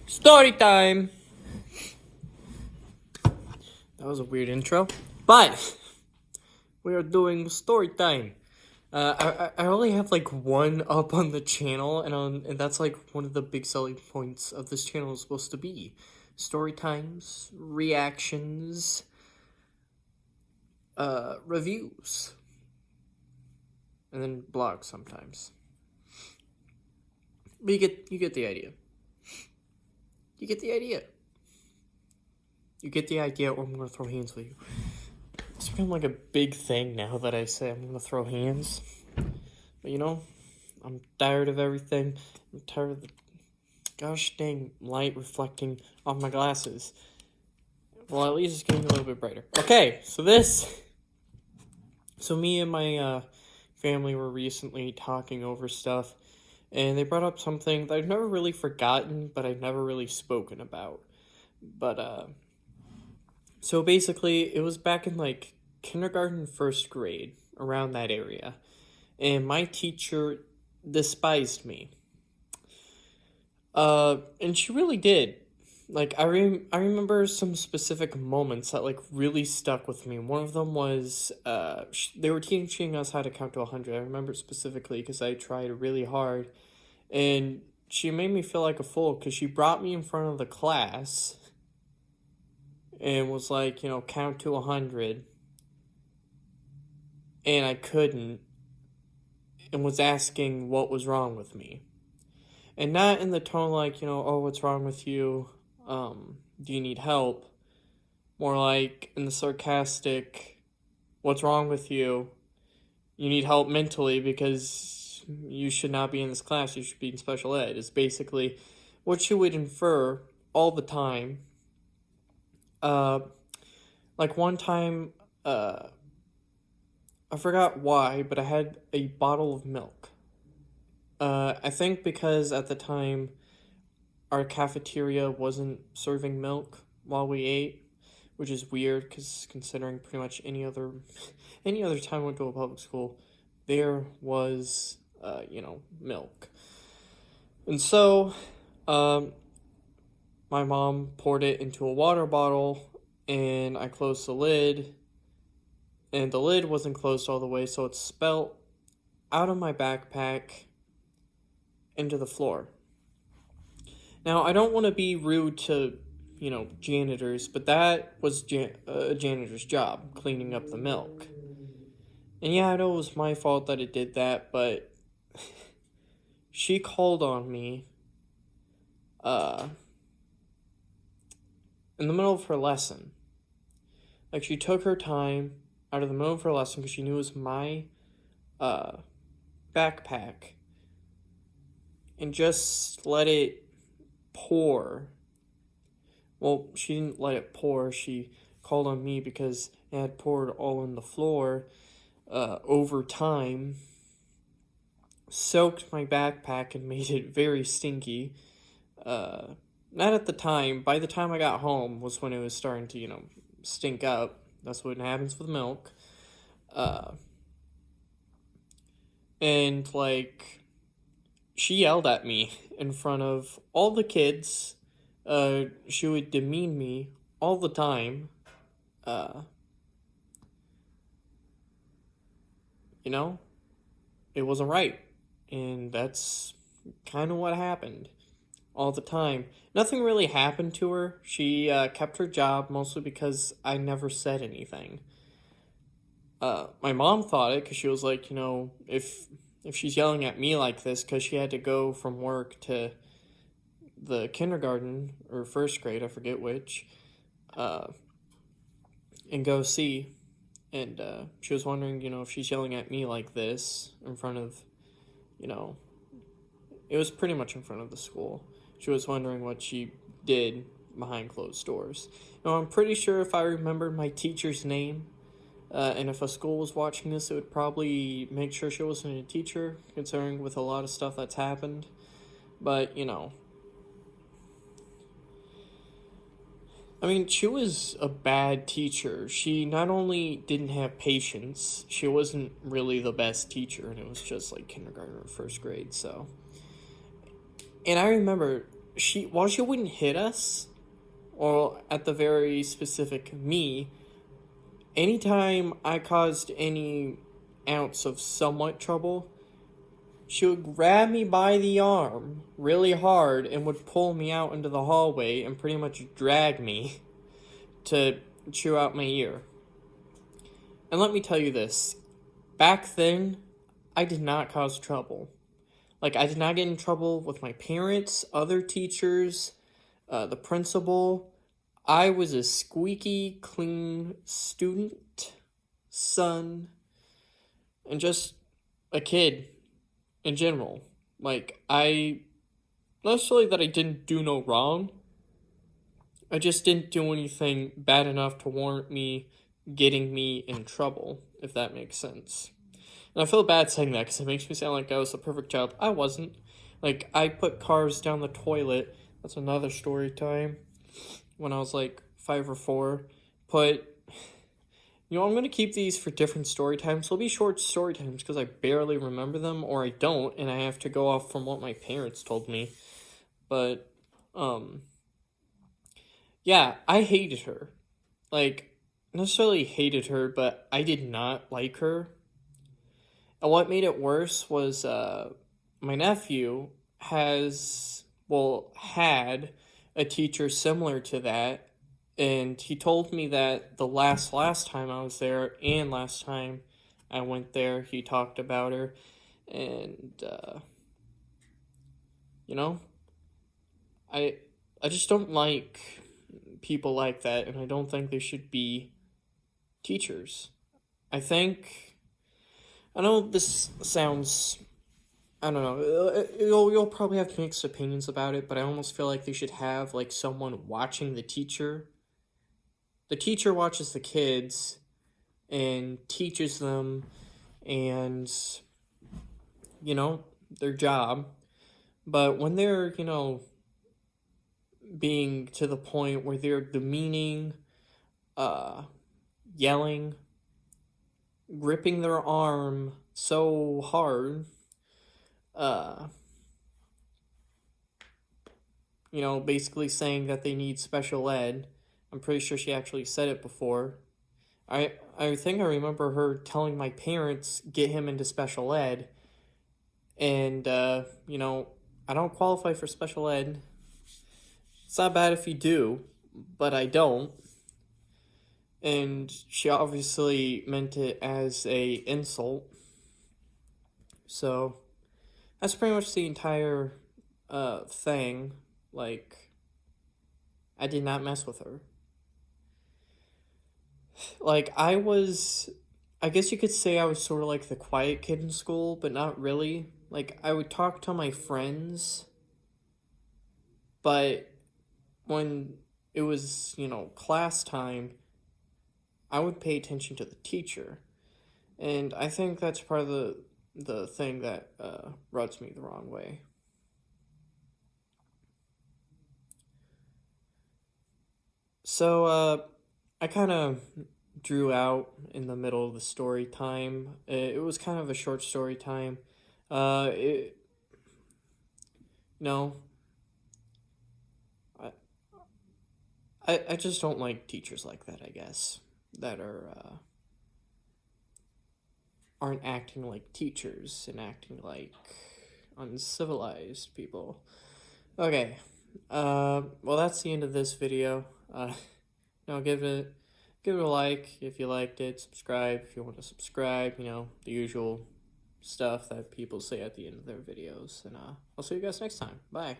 Story time! That was a weird intro, but we are doing story time. I only have like one up on the channel, and that's like one of the big selling points of this channel is supposed to be story times, reactions, reviews, and then blogs sometimes. But you get the idea. You get the idea. You get the idea, or I'm gonna throw hands with you. It's become like a big thing now that I say I'm gonna throw hands. But you know, I'm tired of everything. I'm tired of the gosh dang light reflecting off my glasses. Well, at least it's getting a little bit brighter. Okay, so me and my family were recently talking over stuff, and they brought up something that I've never really forgotten, but I've never really spoken about. But so basically, it was back in like kindergarten, first grade, around that area, and my teacher despised me. And she really did. Like I remember some specific moments that like really stuck with me. One of them was they were teaching us how to count to 100. I remember specifically because I tried really hard, and she made me feel like a fool because she brought me in front of the class and was like, you know, count to 100, and I couldn't, and was asking what was wrong with me. And not in the tone like, you know, oh, what's wrong with you? Do you need help? More like in the sarcastic, what's wrong with you? You need help mentally because you should not be in this class. You should be in special ed. Is basically what she would infer all the time. Like one time, I forgot why, but I had a bottle of milk. I think because at the time, our cafeteria wasn't serving milk while we ate, which is weird because considering pretty much any other time I went to a public school, there was milk. And so my mom poured it into a water bottle, and I closed the lid, and the lid wasn't closed all the way, so it spilled out of my backpack into the floor. Now, I don't want to be rude to, you know, janitors, but that was a janitor's job, cleaning up the milk. And yeah, I know it was my fault that it did that, but she called on me in the middle of her lesson. Like, she took her time out of the middle of her lesson because she knew it was my backpack, and just let it pour. Well, she didn't let it pour. She called on me because it had poured all on the floor over time, soaked my backpack and made it very stinky. Not at the time. By the time I got home was when it was starting to, you know, stink up. That's what happens with milk. And like, she yelled at me in front of all the kids. She would demean me all the time. You know, it wasn't right. And that's kind of what happened all the time. Nothing really happened to her. She kept her job mostly because I never said anything. My mom thought it because she was like, you know, if she's yelling at me like this, because she had to go from work to the kindergarten or first grade, I forget which, and go see. And she was wondering, you know, if she's yelling at me like this in front of, you know, it was pretty much in front of the school. She was wondering what she did behind closed doors. Now, I'm pretty sure if I remembered my teacher's name, and if a school was watching this, it would probably make sure she wasn't a teacher, considering with a lot of stuff that's happened. But, you know, I mean, she was a bad teacher. She not only didn't have patience, she wasn't really the best teacher, and it was just like kindergarten or first grade, so. And I remember while she wouldn't hit us, or at the very specific me, anytime I caused any ounce of somewhat trouble, she would grab me by the arm really hard and would pull me out into the hallway and pretty much drag me to chew out my ear. And let me tell you this, back then, I did not cause trouble. Like, I did not get in trouble with my parents, other teachers, the principal. I was a squeaky clean student, son, and just a kid in general. Like, not necessarily that I didn't do no wrong, I just didn't do anything bad enough to warrant me getting me in trouble, if that makes sense. And I feel bad saying that because it makes me sound like I was the perfect child. I wasn't. Like, I put cars down the toilet. That's another story time. When I was like 5 or 4. I'm going to keep these for different story times. They'll be short story times because I barely remember them, or I don't, and I have to go off from what my parents told me. But, yeah, I hated her. Like, necessarily hated her, but I did not like her. And what made it worse was, my nephew had a teacher similar to that, and he told me that the last time I was there and last time I went there, he talked about her, and, I just don't like people like that, and I don't think they should be teachers. I know this sounds, I don't know, you'll probably have mixed opinions about it, but I almost feel like they should have, like, someone watching the teacher. The teacher watches the kids and teaches them and, their job. But when they're, being to the point where they're demeaning, yelling, gripping their arm so hard, basically saying that they need special ed. I'm pretty sure she actually said it before. I think I remember her telling my parents, get him into special ed. And, I don't qualify for special ed. It's not bad if you do, but I don't. And she obviously meant it as a insult. So, that's pretty much the entire, thing. Like, I did not mess with her. Like, I guess you could say I was sort of like the quiet kid in school, but not really. Like, I would talk to my friends, but when it was, class time, I would pay attention to the teacher. And I think that's part of the thing that rubs me the wrong way. So, I kind of drew out in the middle of the story time. It was kind of a short story time. It, no, I just don't like teachers like that, I guess, that aren't acting like teachers and acting like uncivilized people. Okay, well, that's the end of this video. Give it a like if you liked it, subscribe if you want to subscribe, the usual stuff that people say at the end of their videos, and I'll see you guys next time. Bye.